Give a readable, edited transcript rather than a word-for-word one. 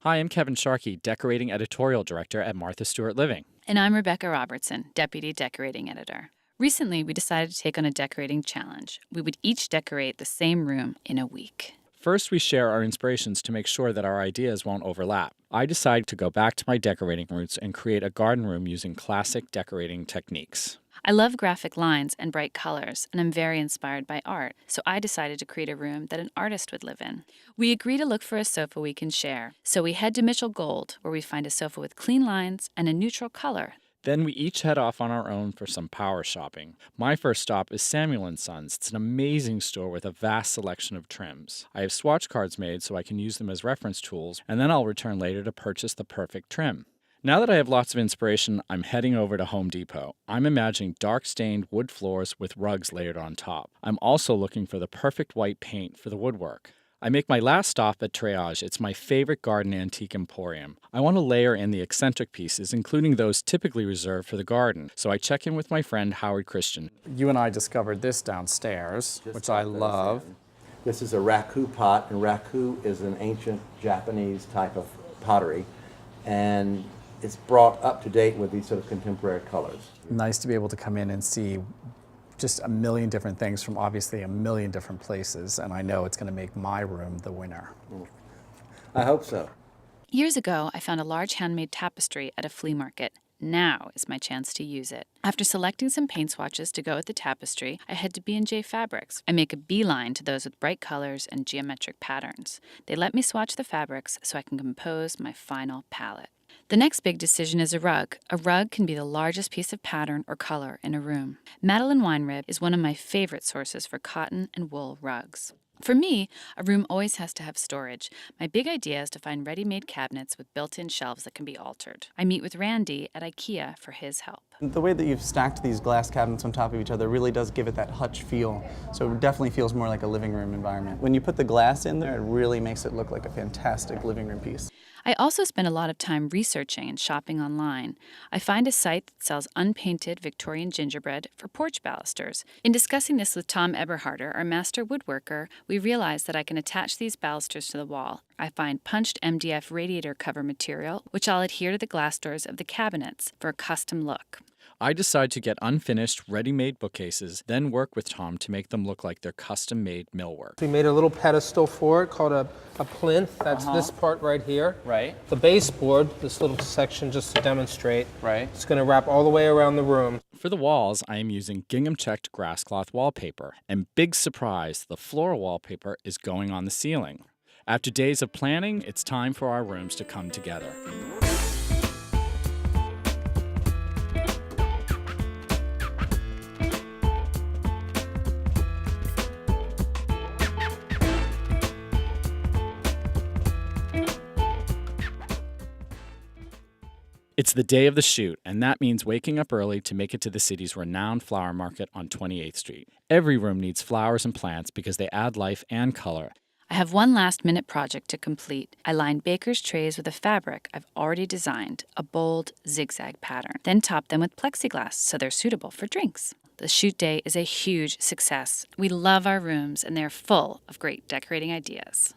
Hi, I'm Kevin Sharkey, Decorating Editorial Director at Martha Stewart Living. And I'm Rebecca Robertson, Deputy Decorating Editor. Recently, we decided to take on a decorating challenge. We would each decorate the same room in a week. First, we share our inspirations to make sure that our ideas won't overlap. I decided to go back to my decorating roots and create a garden room using classic decorating techniques. I love graphic lines and bright colors, and I'm very inspired by art, so I decided to create a room that an artist would live in. We agree to look for a sofa we can share, so we head to Mitchell Gold, where we find a sofa with clean lines and a neutral color. Then we each head off on our own for some power shopping. My first stop is Samuel & Sons. It's an amazing store with a vast selection of trims. I have swatch cards made so I can use them as reference tools, and then I'll return later to purchase the perfect trim. Now that I have lots of inspiration, I'm heading over to Home Depot. I'm imagining dark-stained wood floors with rugs layered on top. I'm also looking for the perfect white paint for the woodwork. I make my last stop at Treage. It's my favorite garden antique emporium. I want to layer in the eccentric pieces, including those typically reserved for the garden. So I check in with my friend Howard Christian. You and I discovered this downstairs, which I love. This is a raku pot, and raku is an ancient Japanese type of pottery, and it's brought up to date with these sort of contemporary colors. Nice to be able to come in and see just a million different things from obviously a million different places, and I know it's going to make my room the winner. I hope so. Years ago, I found a large handmade tapestry at a flea market. Now is my chance to use it. After selecting some paint swatches to go with the tapestry, I head to B&J Fabrics. I make a beeline to those with bright colors and geometric patterns. They let me swatch the fabrics so I can compose my final palette. The next big decision is a rug. A rug can be the largest piece of pattern or color in a room. Madeline Weinrib is one of my favorite sources for cotton and wool rugs. For me, a room always has to have storage. My big idea is to find ready-made cabinets with built-in shelves that can be altered. I meet with Randy at IKEA for his help. The way that you've stacked these glass cabinets on top of each other really does give it that hutch feel. So it definitely feels more like a living room environment. When you put the glass in there, it really makes it look like a fantastic living room piece. I also spend a lot of time researching and shopping online. I find a site that sells unpainted Victorian gingerbread for porch balusters. In discussing this with Tom Eberharder, our master woodworker, we realized that I can attach these balusters to the wall. I find punched MDF radiator cover material, which I'll adhere to the glass doors of the cabinets for a custom look. I decide to get unfinished, ready-made bookcases, then work with Tom to make them look like they're custom-made millwork. We made a little pedestal for it called a plinth. That's this part right here. Right. The baseboard, this little section just to demonstrate. Right. It's going to wrap all the way around the room. For the walls, I am using gingham-checked grass-cloth wallpaper. And big surprise, the floral wallpaper is going on the ceiling. After days of planning, it's time for our rooms to come together. It's the day of the shoot, and that means waking up early to make it to the city's renowned flower market on 28th Street. Every room needs flowers and plants because they add life and color. I have one last-minute project to complete. I line baker's trays with a fabric I've already designed, a bold zigzag pattern, then top them with plexiglass so they're suitable for drinks. The shoot day is a huge success. We love our rooms, and they're full of great decorating ideas.